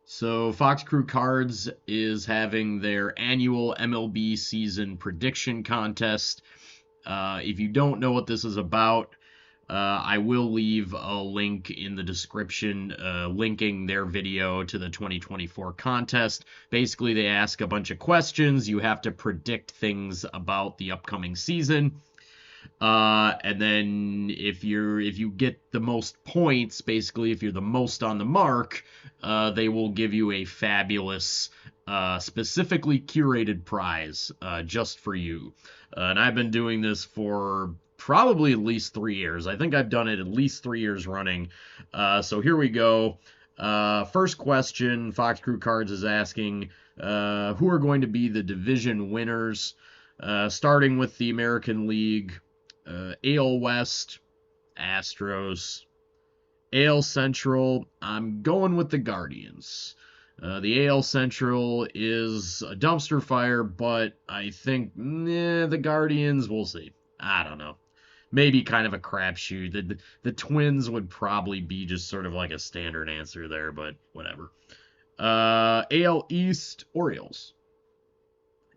So Fox Crew Cards is having their annual MLB season prediction contest. If you don't know what this is about, I will leave a link in the description linking their video to the 2024 contest. Basically, they ask a bunch of questions. You have to predict things about the upcoming season. And then if you get the most points, basically if you're the most on the mark, they will give you a fabulous, specifically curated prize just for you. And I've been doing this for probably at least 3 years. I think I've done it at least 3 years running. So here we go. First question, Fox Crew Cards is asking, who are going to be the division winners? Starting with the American League. AL West, Astros. AL Central, I'm going with the Guardians. The AL Central is a dumpster fire, but I think the Guardians, we'll see. I don't know. Maybe kind of a crapshoot. The Twins would probably be just sort of like a standard answer there, but whatever. AL East, Orioles.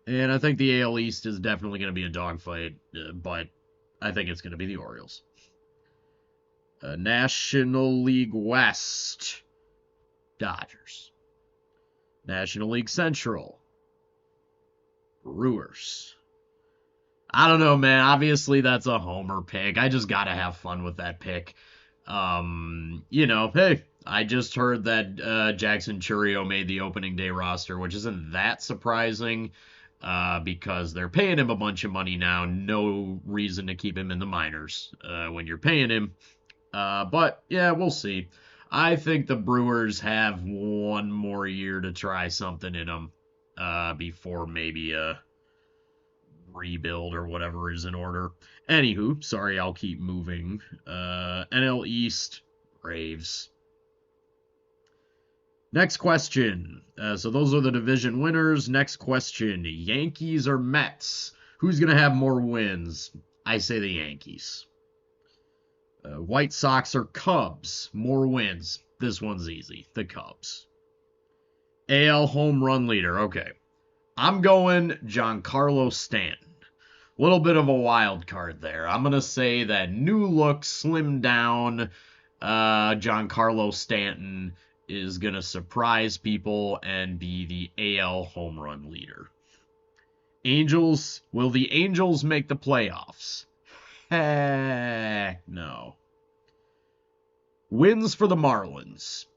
And I think the AL East is definitely going to be a dogfight, but I think it's going to be the Orioles. National League West, Dodgers. National League Central, Brewers. I don't know, man. Obviously, that's a homer pick. I just got to have fun with that pick. Hey, I just heard that Jackson Churio made the opening day roster, which isn't that surprising. Because they're paying him a bunch of money now. No reason to keep him in the minors when you're paying him. But, yeah, we'll see. I think the Brewers have one more year to try something in them before maybe a rebuild or whatever is in order. Anywho, sorry, I'll keep moving. NL East, Braves. Next question. So those are the division winners. Next question. Yankees or Mets? Who's going to have more wins? I say the Yankees. White Sox or Cubs? More wins. This one's easy. The Cubs. AL home run leader. Okay. I'm going Giancarlo Stanton. Little bit of a wild card there. I'm going to say that new look, slimmed down Giancarlo Stanton is going to surprise people and be the AL home run leader. Angels, will the Angels make the playoffs? Heck no. Wins for the Marlins.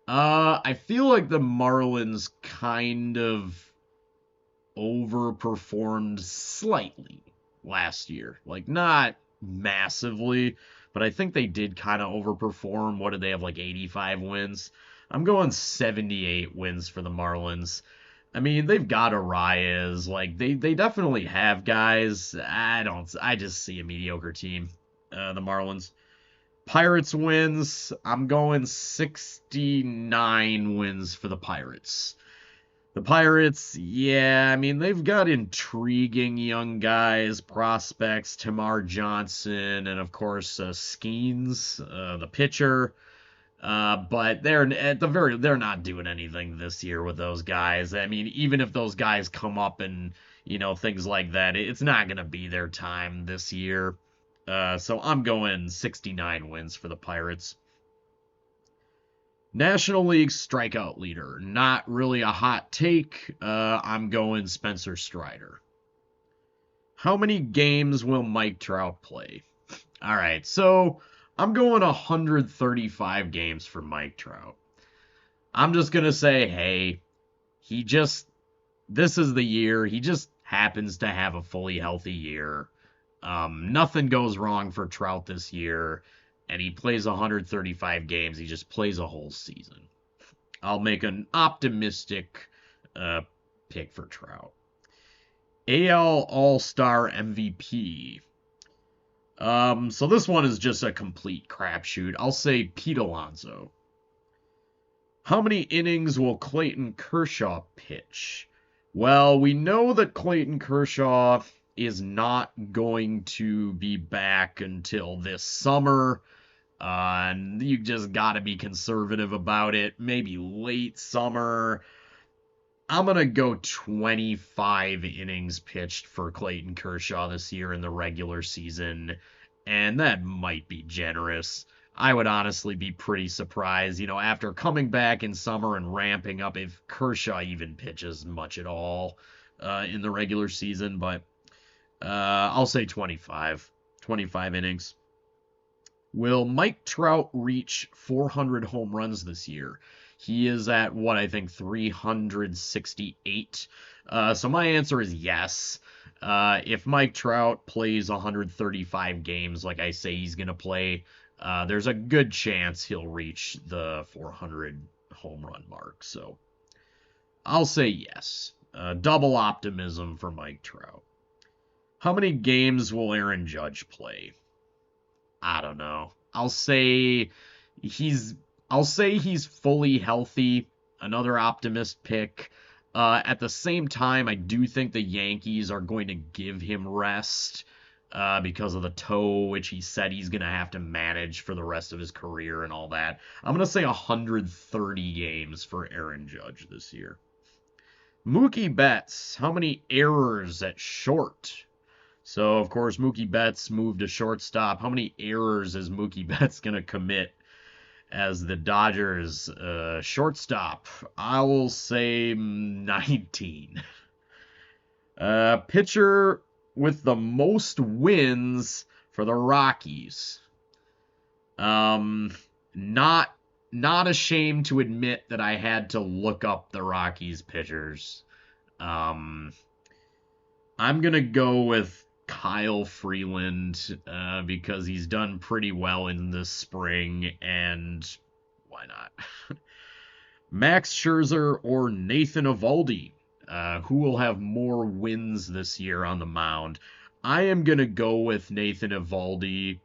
I feel like the Marlins kind of overperformed slightly last year. Like, not massively, but I think they did kind of overperform. What did they have, like 85 wins? I'm going 78 wins for the Marlins. I mean, they've got Arias. Like, they definitely have guys. I just see a mediocre team, the Marlins. Pirates wins. I'm going 69 wins for the Pirates. The Pirates, yeah, I mean, they've got intriguing young guys, prospects, Tamar Johnson, and of course, Skeens, the pitcher. But they're not doing anything this year with those guys. I mean, even if those guys come up and, things like that, it's not going to be their time this year. So I'm going 69 wins for the Pirates. National League strikeout leader. Not really a hot take. I'm going Spencer Strider. How many games will Mike Trout play? All right, so I'm going 135 games for Mike Trout. I'm just going to say, hey, this is the year. He just happens to have a fully healthy year. Nothing goes wrong for Trout this year, and he plays 135 games. He just plays a whole season. I'll make an optimistic pick for Trout. AL All-Star MVP. So this one is just a complete crapshoot. I'll say Pete Alonso. How many innings will Clayton Kershaw pitch? Well, we know that Clayton Kershaw is not going to be back until this summer. And you just got to be conservative about it. Maybe late summer. I'm going to go 25 innings pitched for Clayton Kershaw this year in the regular season, and that might be generous. I would honestly be pretty surprised, after coming back in summer and ramping up, if Kershaw even pitches much at all in the regular season, but I'll say 25. 25 innings. Will Mike Trout reach 400 home runs this year? He is at what I think 368. So my answer is yes. If Mike Trout plays 135 games like I say he's going to play, there's a good chance he'll reach the 400 home run mark. So I'll say yes. Double optimism for Mike Trout. How many games will Aaron Judge play? I don't know. He's I'll say he's fully healthy. Another optimist pick. At the same time, I do think the Yankees are going to give him rest because of the toe, which he said he's going to have to manage for the rest of his career and all that. I'm going to say 130 games for Aaron Judge this year. Mookie Betts, how many errors at short? So, of course, Mookie Betts moved to shortstop. How many errors is Mookie Betts going to commit as the Dodgers shortstop? I will say 19. Pitcher with the most wins for the Rockies. Not ashamed to admit that I had to look up the Rockies pitchers. I'm going to go with Kyle Freeland because he's done pretty well in the spring, and why not? Max Scherzer or Nathan Eovaldi? Who will have more wins this year on the mound? I am going to go with Nathan Eovaldi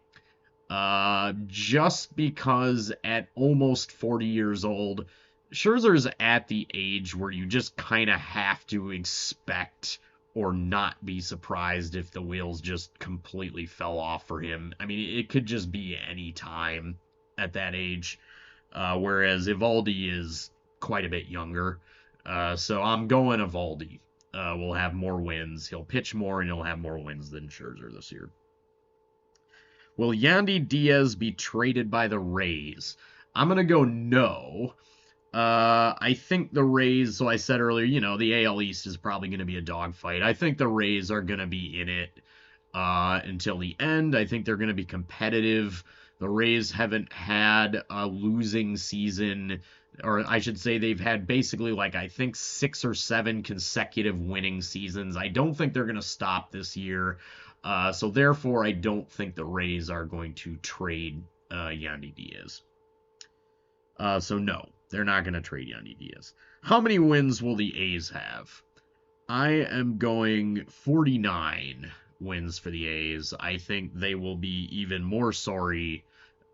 just because at almost 40 years old, Scherzer's at the age where you just kind of have to expect or not be surprised if the wheels just completely fell off for him. I mean, it could just be any time at that age, whereas Eovaldi is quite a bit younger. So I'm going Eovaldi. Will have more wins. He'll pitch more, and he'll have more wins than Scherzer this year. Will Yandy Diaz be traded by the Rays? I'm going to go no. I think the Rays, so I said earlier, the AL East is probably going to be a dogfight. I think the Rays are going to be in it until the end. I think they're going to be competitive. The Rays haven't had a losing season, or I should say they've had basically I think 6 or 7 consecutive winning seasons. I don't think they're going to stop this year. So therefore, I don't think the Rays are going to trade Yandy Diaz. So no. They're not going to trade Yandy Diaz. How many wins will the A's have? I am going 49 wins for the A's. I think they will be even more sorry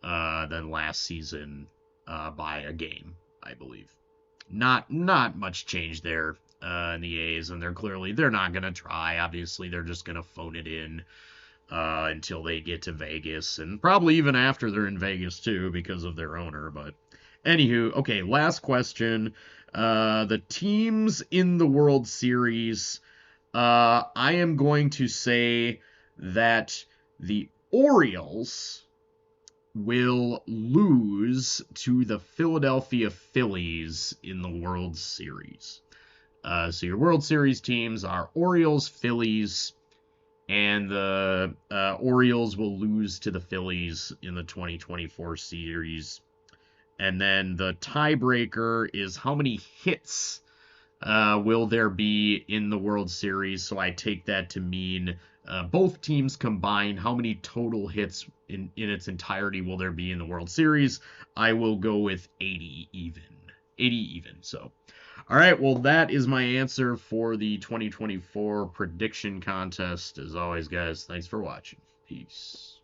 than last season by a game, I believe. Not much change there in the A's, and they're not going to try. Obviously, they're just going to phone it in until they get to Vegas, and probably even after they're in Vegas too because of their owner, but anywho, okay, last question. The teams in the World Series, I am going to say that the Orioles will lose to the Philadelphia Phillies in the World Series. So your World Series teams are Orioles, Phillies, and the Orioles will lose to the Phillies in the 2024 series. And then the tiebreaker is how many hits will there be in the World Series? So I take that to mean both teams combined. How many total hits in its entirety will there be in the World Series? I will go with 80 even. 80 even. So, all right. Well, that is my answer for the 2024 prediction contest. As always, guys, thanks for watching. Peace.